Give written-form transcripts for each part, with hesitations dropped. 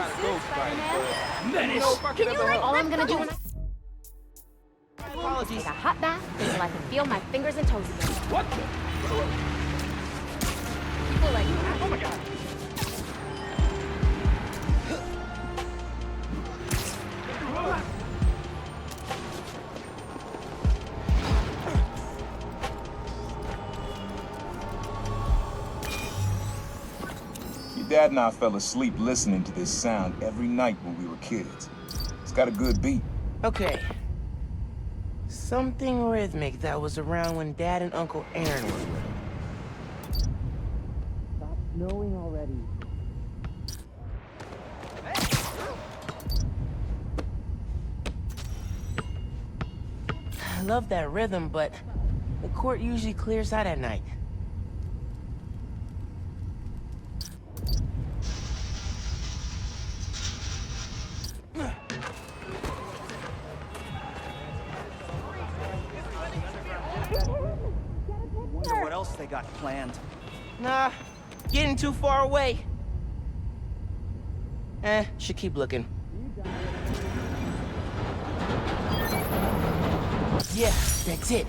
suit, Spider-Man. Menace! Can you like All I'm gonna do when Apologies. take a hot bath until I can feel my fingers and toes again. What? People like that. Oh my god! Your dad and I fell asleep listening to this sound every night when we were kids. It's got a good beat. Okay. Something rhythmic that was around when Dad and Uncle Aaron were little. Stop snowing already. I love that rhythm, but the court usually clears out at night. Wonder what else they got planned. Nah, getting too far away. Should keep looking. Yeah, that's it.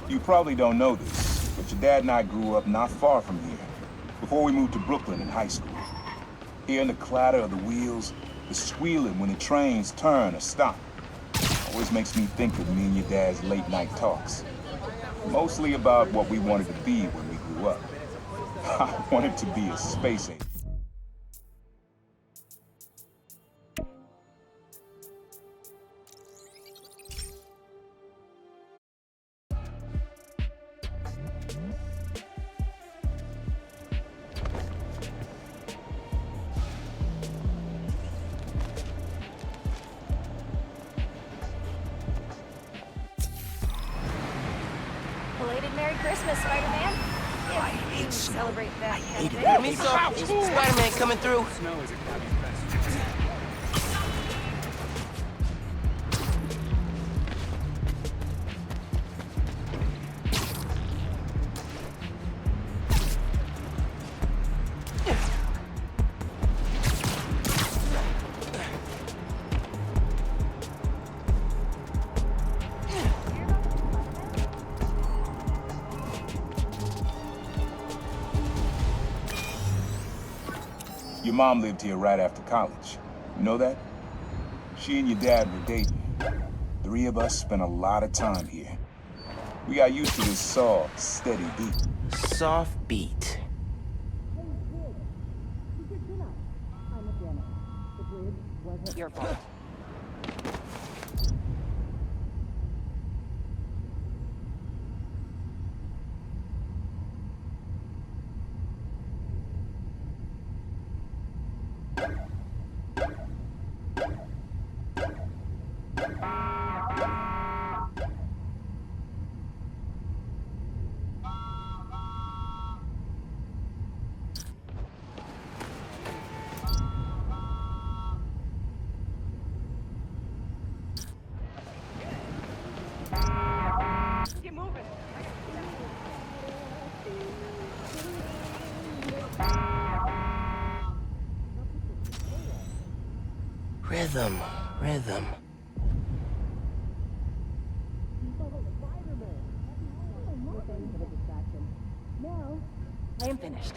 You probably don't know this, but your dad and I grew up not far from here, before we moved to Brooklyn in high school. Hearing the clatter of the wheels, the squealing when the trains turn or stop, always makes me think of me and your dad's late-night talks. Mostly about what we wanted to be when we grew up. I wanted to be a space agent. Belated Merry Christmas, Spider-Man. I hate snow. Celebrate that. I hate it. I mean, so, is Spider-Man coming through? Snow is a cabbie's best. Your mom lived here right after college. You know that? She and your dad were dating. 3 of us spent a lot of time here. We got used to this soft, steady beat. Soft beat. Your fault. Keep moving. Rhythm, rhythm. Now, I am finished.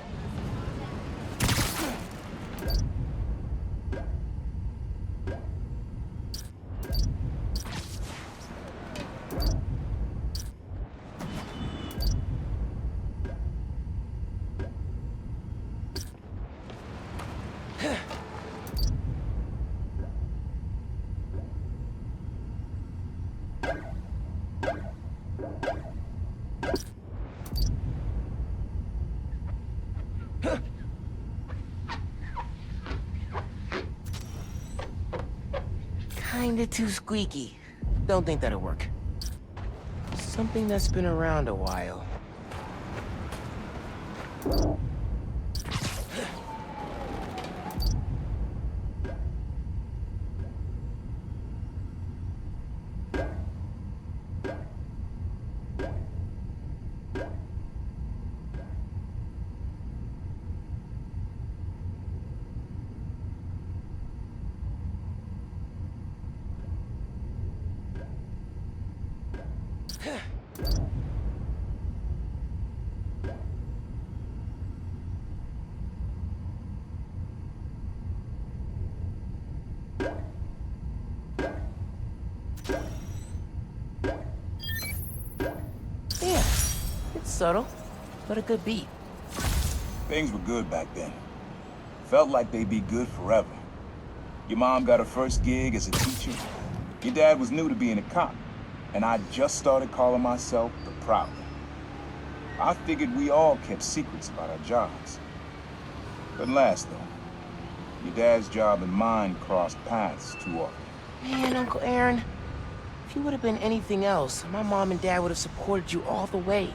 Kinda too squeaky. Don't think that'll work. Something that's been around a while. Yeah, it's subtle, but a good beat. Things were good back then. Felt like they'd be good forever. Your mom got her first gig as a teacher. Your dad was new to being a cop, and I just started calling myself the Prowler. I figured we all kept secrets about our jobs. Couldn't last, though. Your dad's job and mine crossed paths too often. Man, Uncle Aaron, if you would have been anything else, my mom and dad would have supported you all the way.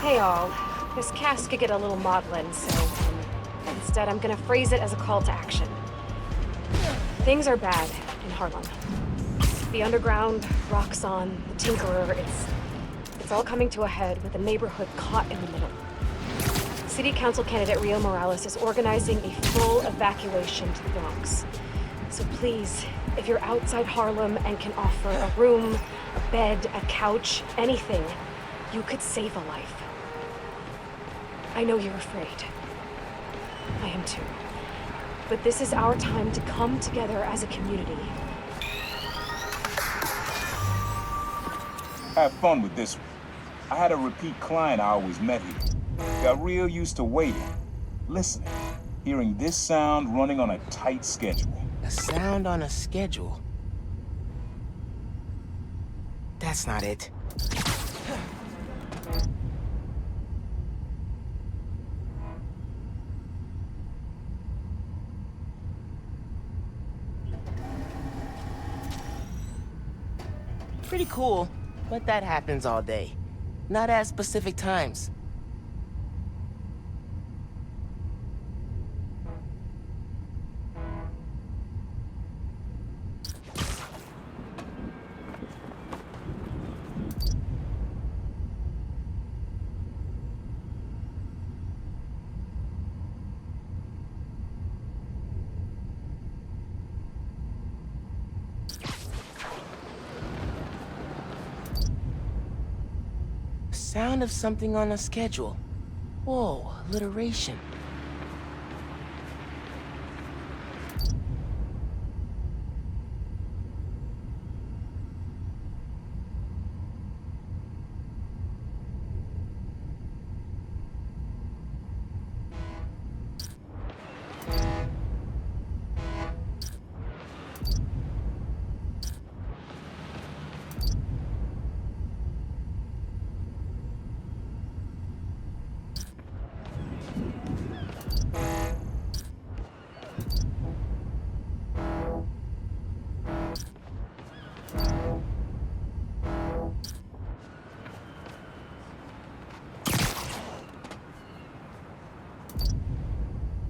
Hey all, this cast could get a little maudlin, so instead I'm gonna phrase it as a call to action. Things are bad in Harlem. The underground, Roxxon, the Tinkerer, it's all coming to a head with the neighborhood caught in the middle. City Council candidate Rio Morales is organizing a full evacuation to the Bronx. So please, if you're outside Harlem and can offer a room, a bed, a couch, anything, you could save a life. I know you're afraid. I am too. But this is our time to come together as a community. Have fun with this one. I had a repeat client I always met here. Got real used to waiting, listening, hearing this sound running on a tight schedule. A sound on a schedule? That's not it. Pretty cool, but that happens all day. Not at specific times. Sound of something on a schedule. Whoa, alliteration.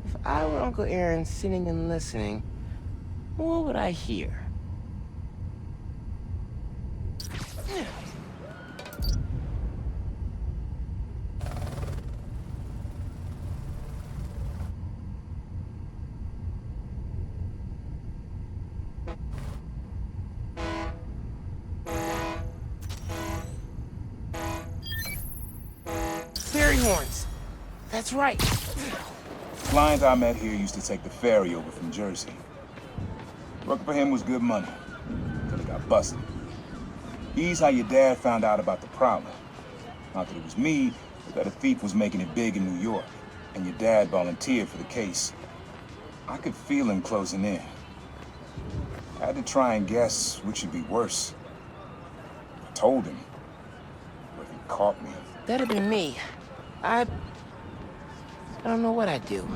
If I were Uncle Aaron sitting and listening, what would I hear? Fairy horns. That's right. Client I met here used to take the ferry over from Jersey. Working for him was good money, until he got busted. He's how your dad found out about the Prowler. Not that it was me, but that a thief was making it big in New York, and your dad volunteered for the case. I could feel him closing in. I had to try and guess which should be worse, told him, but he caught me. That'd have been me. I don't know what I'd do.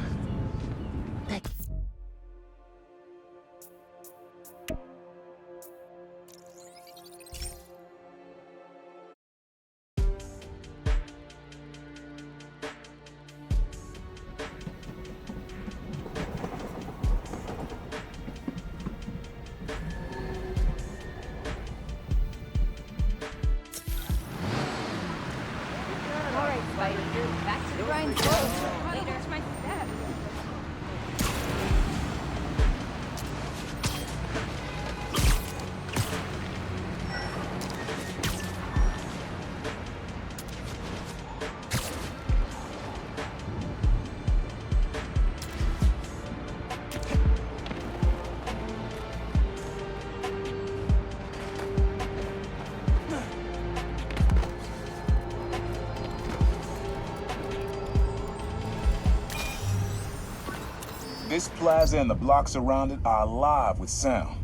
This plaza and the blocks around it are alive with sound.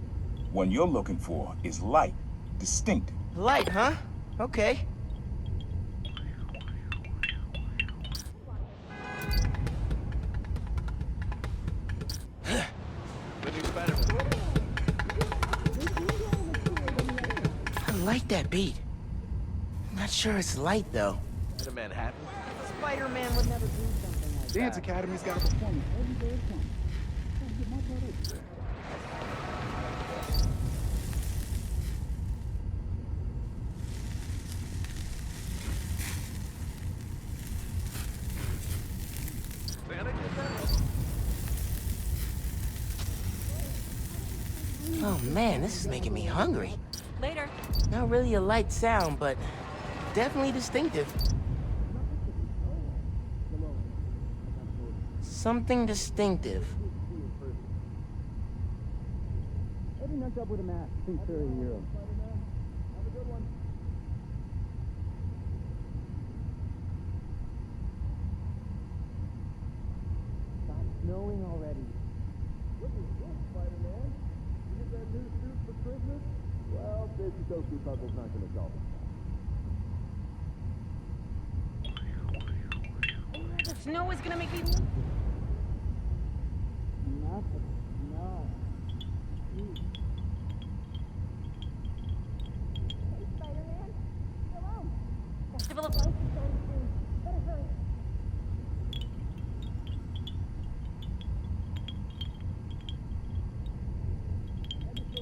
What you're looking for is light, distinct. Light, huh? Okay. I like that beat. Not sure it's light, though. To Manhattan. Spider-Man would never do something like Dance Academy's got a performance every day of summer. Get my part of it. Oh man, this is making me hungry. Later. Not really a light sound, but definitely distinctive. Something distinctive. Eddie nuts up with a mask. Thinks they're a hero. Have a good one. Stop snowing already. What is this, Spider-Man? You get that new suit for Christmas? Well, Daisy Toasty Puzzle's not gonna solve it. The snow is gonna make me... Nothing. No. Hey, Spider-Man. Hello. Festival of Lights is starting soon. Better hurry.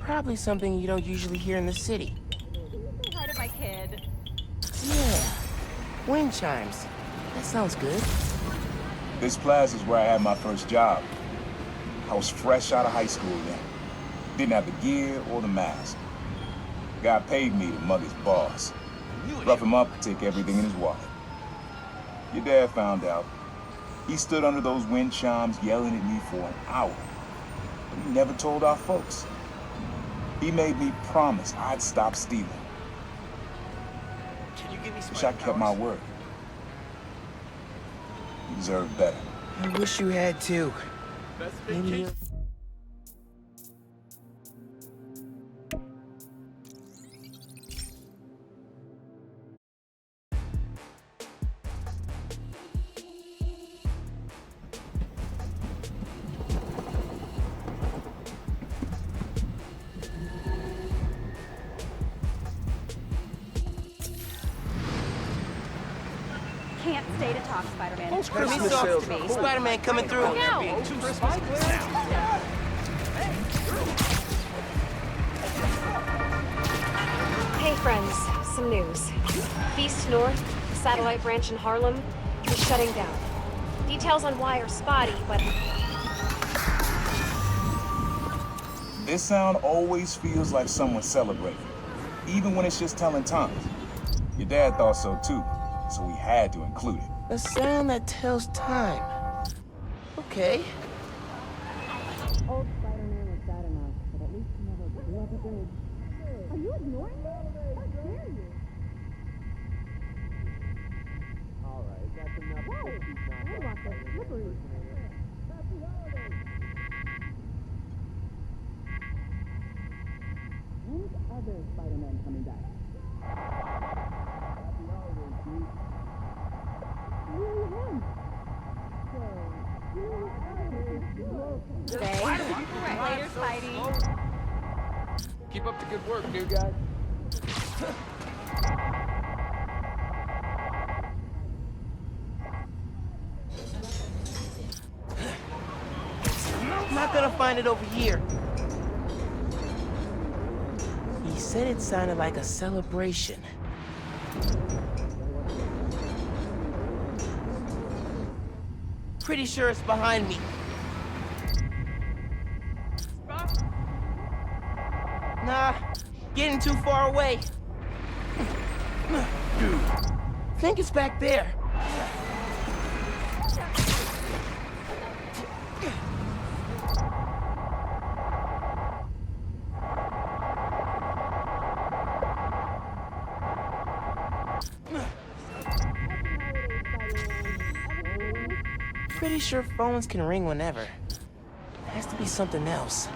Probably something you don't usually hear in the city. Say hi to my kid. Yeah. Wind chimes. That sounds good. This plaza is where I had my first job. I was fresh out of high school then. Didn't have the gear or the mask. Guy paid me to mug his boss. Rough him up, take everything in his wallet. Your dad found out. He stood under those wind chimes yelling at me for an hour. But he never told our folks. He made me promise I'd stop stealing. Can you give me some Wish I kept my word. You deserve better. I wish you had too. Maybe you... Can't stay to talk, Spider-Man. Christmas sales. Spider-Man coming through. Hey friends, some news. Beast North, the satellite branch in Harlem, is shutting down. Details on why are spotty, but This sound always feels like someone celebrating, even when it's just telling time. Your dad thought so too, so we had to include it. A sound that tells time. Okay. Old Spider-Man was bad enough, but at least he never blew up a bridge. Are you ignoring me? How dare you? All right, that's enough. Whoa! I want the slippery. Happy holidays! When's other Spider-Man coming back? Later, Spidey. Keep up the good work, new guy. I'm not gonna find it over here. He said it sounded like a celebration. Pretty sure it's behind me. Nah, getting too far away. Think it's back there. Pretty sure phones can ring whenever. Has to be something else.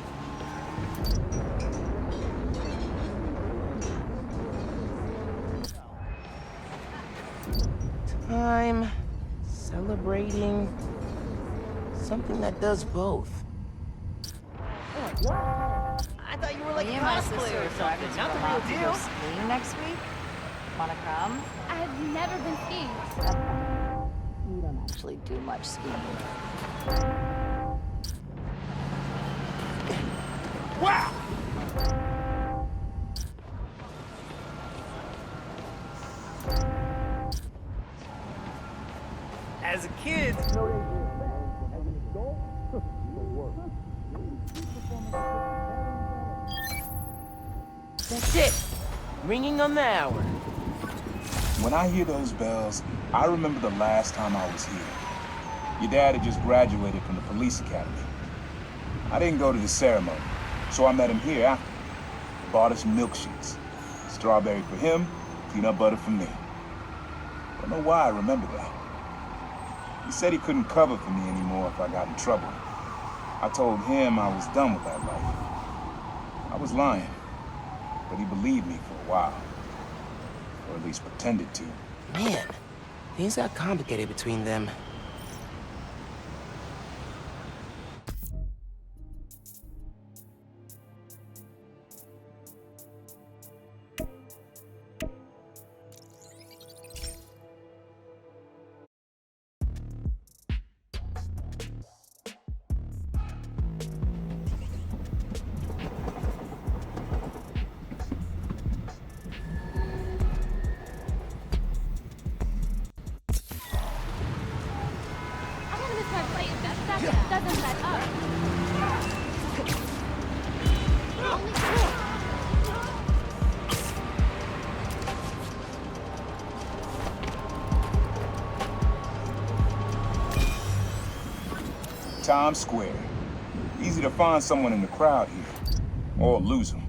Time, celebrating, something that does both. I thought you were like a cosplayer or something, not the real deal. Skiing next week? Wanna come? I've never been skiing. You don't actually do much skiing. Wow! As a kid, That's it! Ringing on the hour. When I hear those bells, I remember the last time I was here. Your dad had just graduated from the police academy. I didn't go to the ceremony, so I met him here after. Bought us milkshakes. Strawberry for him, peanut butter for me. Don't know why I remember that. He said he couldn't cover for me anymore if I got in trouble. I told him I was done with that life. I was lying, but he believed me for a while. Or at least pretended to. Man, things got complicated between them. Doesn't let up. Times Square. Easy to find someone in the crowd here. Or lose them.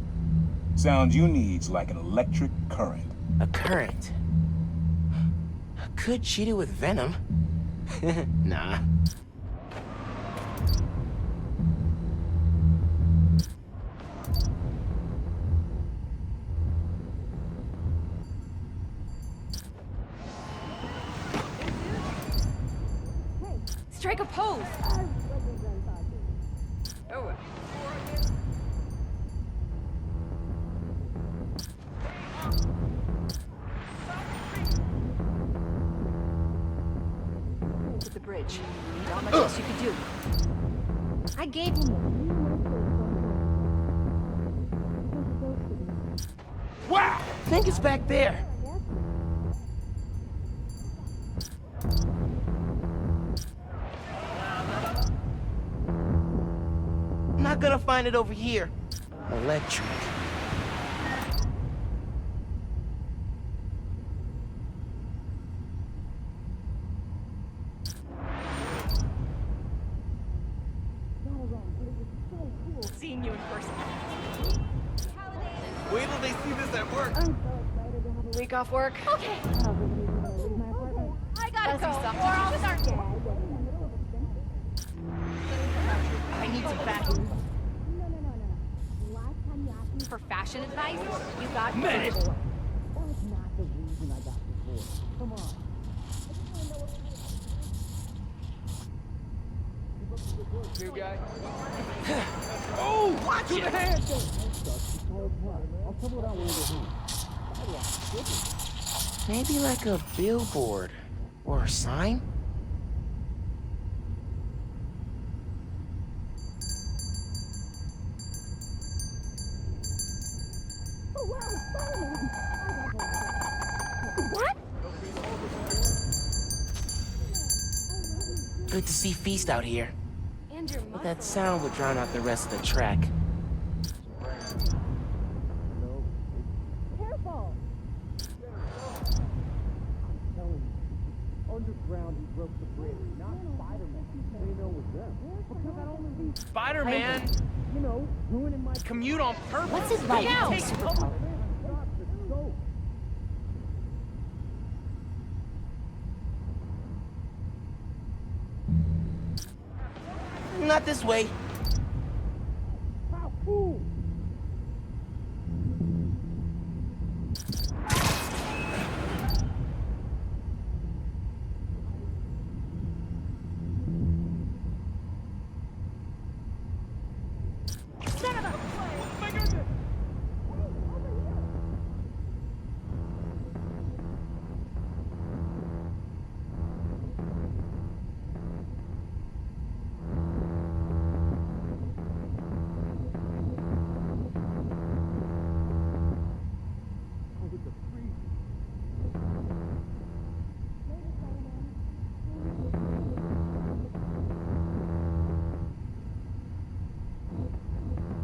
Sound you need's like an electric current. A current. I could cheat it with venom. Nah. Strike a pose! oh, To the bridge. Not much else you could do. I gave him Wow! Think it's back there. Not gonna find it over here. Electric. Seeing you in person. wait till they see this at work. Week off work? Okay. I gotta go, or I'll start getting. I need some fashion. For fashion advice, you got Man. That's not the reason I got divorced. Come on. work, new guy. Oh, watch it! Maybe like a billboard or a sign? What? Good to see Feast out here. And your But that sound would drown out the rest of the track. Careful. Underground, he broke the bridge. Not Spider-Man. They know it was them. Because that only leaves, Spider-Man you know, ruining my commute on purpose. What's his right? Take Superpower. shot. Let's go. Not this way. How cool!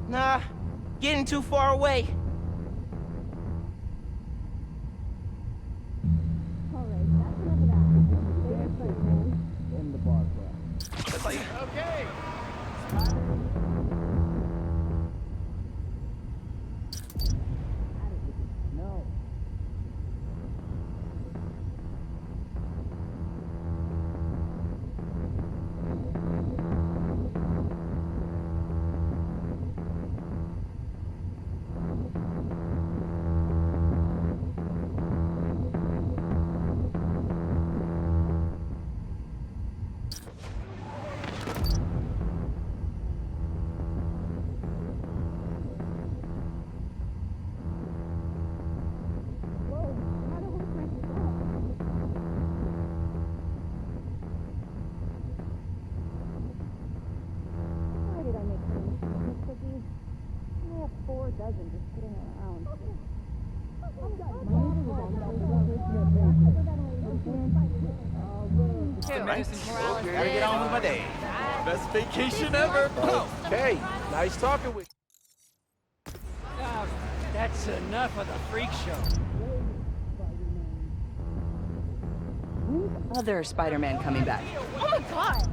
Nah, getting too far away. All right, that's enough of that. There's Spider-Man. In the bar crash. It's like, okay. No. Whoa, how do we crank this up? Why did I make so many Christmas cookies? I have 4 dozen just sitting around. Gotta get on with my day. Best vacation ever. Okay, nice talking with you. That's enough of the freak show. When's other Spider-Man coming back? Oh my god!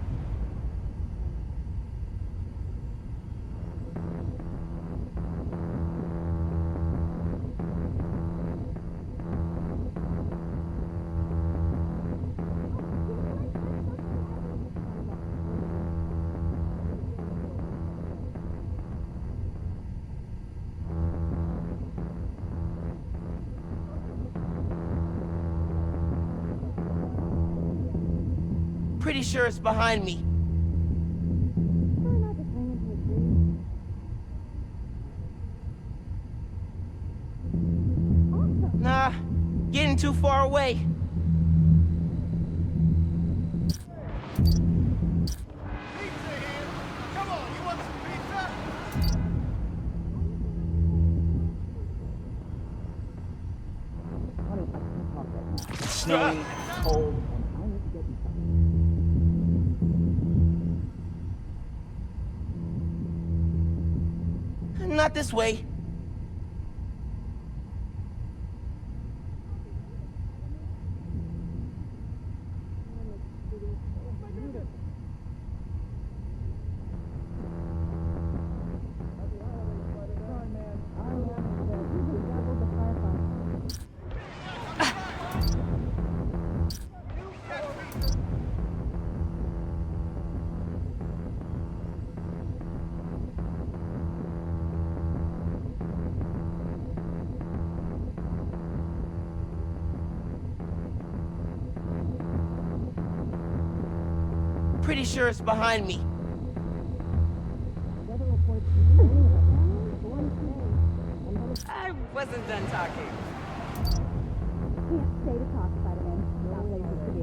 Pretty sure it's behind me. Try not to swing into a tree. Awesome! Nah, getting too far away. Come on, you want some pizza? Honey, I can't talk right now. It's snowing, it's cold, and I need to get you something. Not this way. Pretty sure it's behind me. Wasn't done talking. Can't stay to talk, Spider-Man. Got places to be.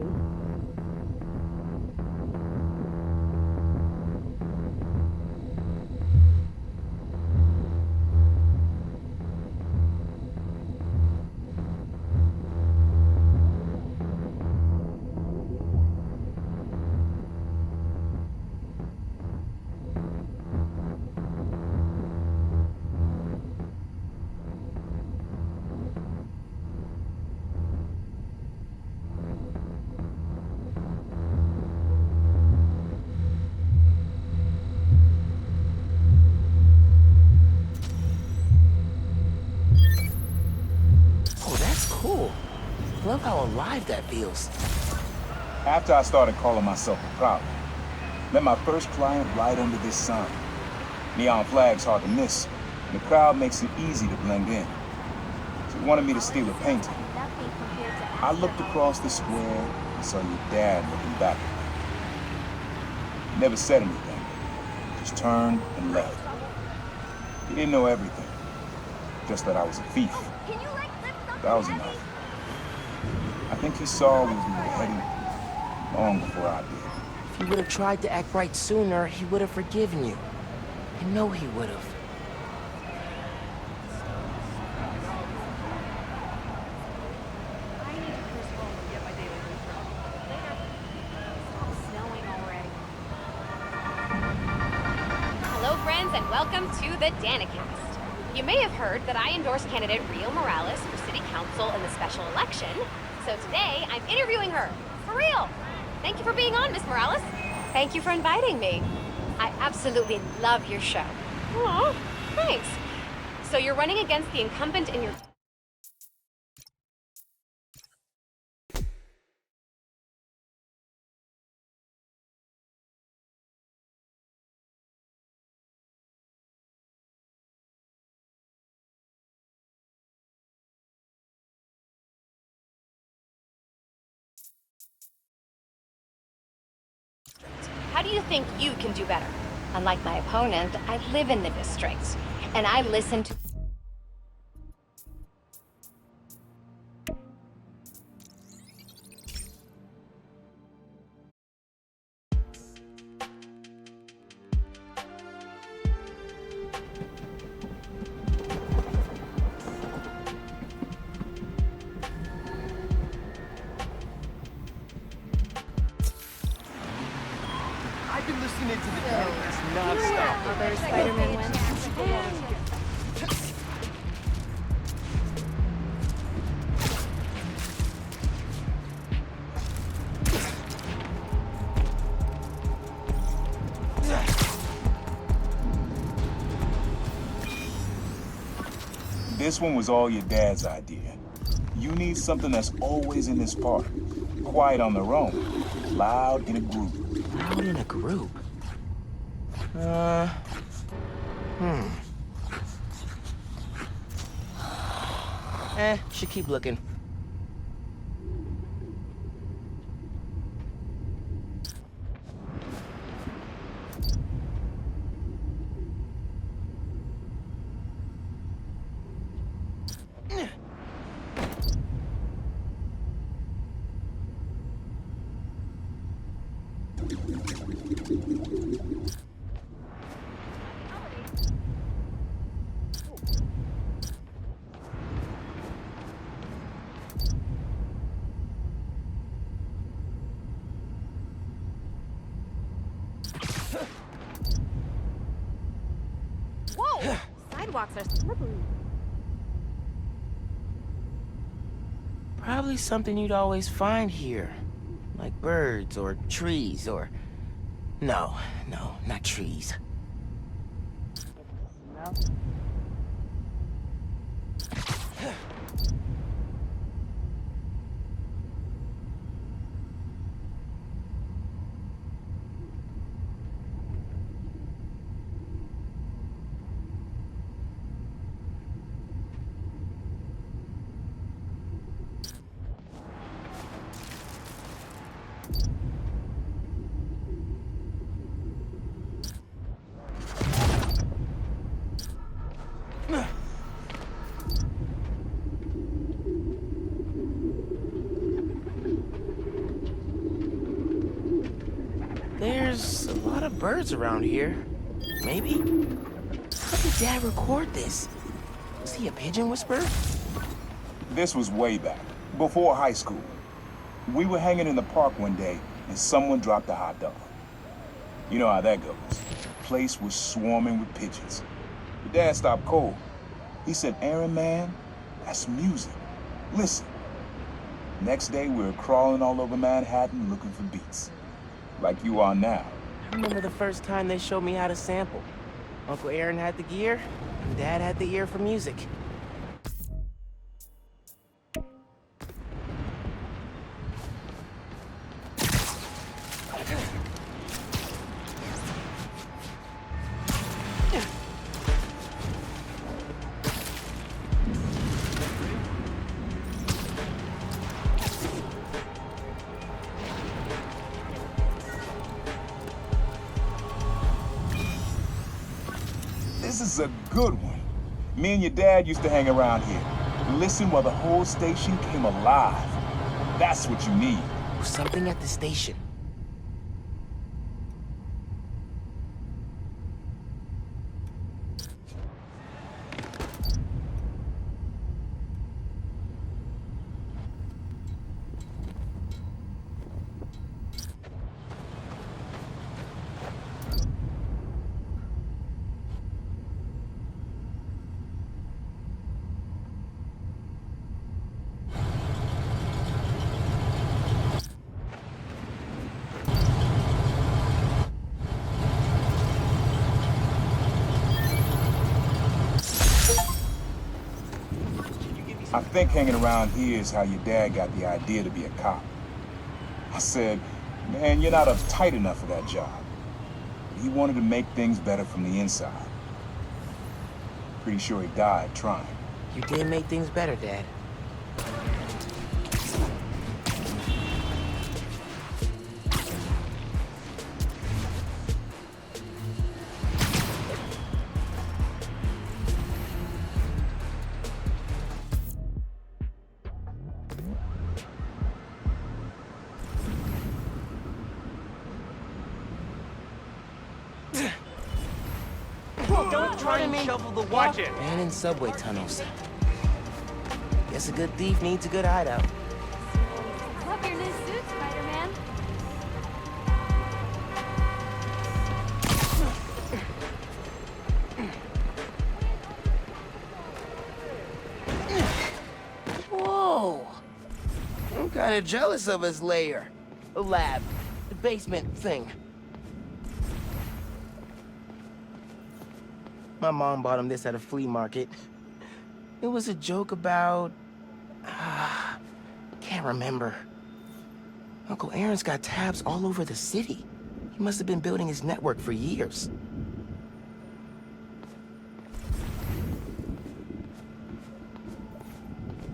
Cool. Love how alive that feels. After I started calling myself a problem, met my first client right under this sign. Neon flag's hard to miss, and the crowd makes it easy to blend in. She wanted me to steal a painting. I looked across the square and saw your dad looking back at me. He never said anything, just turned and left. He didn't know everything, just that I was a thief. That was enough. I think he saw where we were heading long before I did. If you would have tried to act right sooner, he would have forgiven you. I know he would have. Hello, friends, and welcome to the Danicast. You may have heard that I endorsed candidate Rio Morales for city council in the special election, so today I'm interviewing her. For real! Thank you for being on, Miss Morales. Thank you for inviting me. I absolutely love your show. Aw, thanks. So you're running against the incumbent in your... How do you think you can do better? Unlike my opponent, I live in the district, and I listen to... I've been listening to the Danicast non-stop. Other Spider-Man wins. This one was all your dad's idea. You need something that's always in this park. Quiet on their own, loud in a group. Loud in a group? Should keep looking. Whoa! Sidewalks are slippery. Probably something you'd always find here. Like birds or trees or... No, not trees. There's a lot of birds around here. Maybe? How did Dad record this? Was he a pigeon whisperer? This was way back, before high school. We were hanging in the park one day, and someone dropped a hot dog. You know how that goes. The place was swarming with pigeons. But Dad stopped cold. He said, "Aaron, man, that's music. Listen." Next day, we were crawling all over Manhattan looking for beats. Like you are now. I remember the first time they showed me how to sample. Uncle Aaron had the gear, and Dad had the ear for music. This is a good one. Me and your dad used to hang around here. Listen while the whole station came alive. That's what you need. Something at the station. I think hanging around here is how your dad got the idea to be a cop. I said, "Man, you're not uptight enough for that job." He wanted to make things better from the inside. Pretty sure he died trying. You did make things better, Dad. Don't try and shovel the watch it. And in subway tunnels. Guess a good thief needs a good hideout. Love your new suit, Spider-Man. Whoa! I'm kind of jealous of his lair. The lab. The basement thing. My mom bought him this at a flea market. It was a joke about... can't remember. Uncle Aaron's got tabs all over the city. He must have been building his network for years.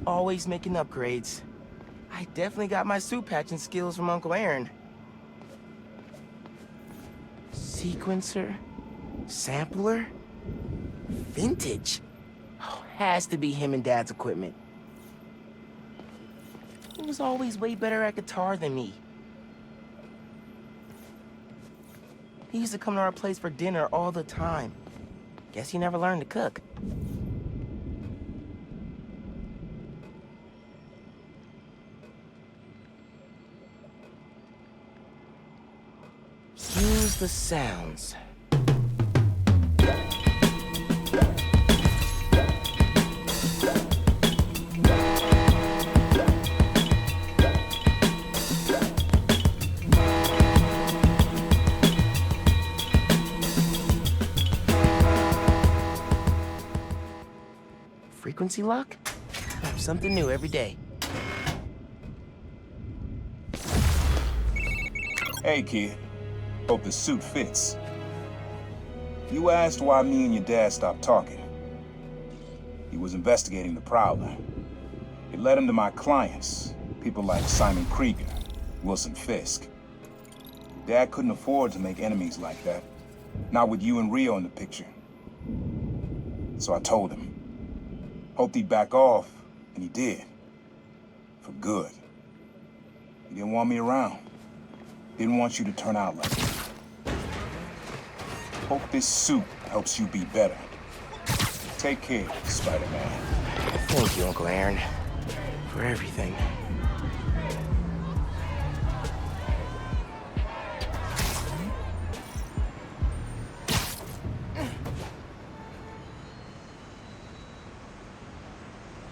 Always making upgrades. I definitely got my suit patching skills from Uncle Aaron. Sequencer? Sampler? Vintage? Oh, has to be him and Dad's equipment. He was always way better at guitar than me. He used to come to our place for dinner all the time. Guess he never learned to cook. Use the sounds. Frequency lock? Something new every day. Hey, kid. Hope the suit fits. You asked why me and your dad stopped talking. He was investigating the Prowler. It led him to my clients, people like Simon Krieger, Wilson Fisk. Dad couldn't afford to make enemies like that. Not with you and Rio in the picture. So I told him. Hoped he'd back off, and he did. For good. He didn't want me around. Didn't want you to turn out like that. Hope this suit helps you be better. Take care, Spider-Man. Thank you, Uncle Aaron, for everything.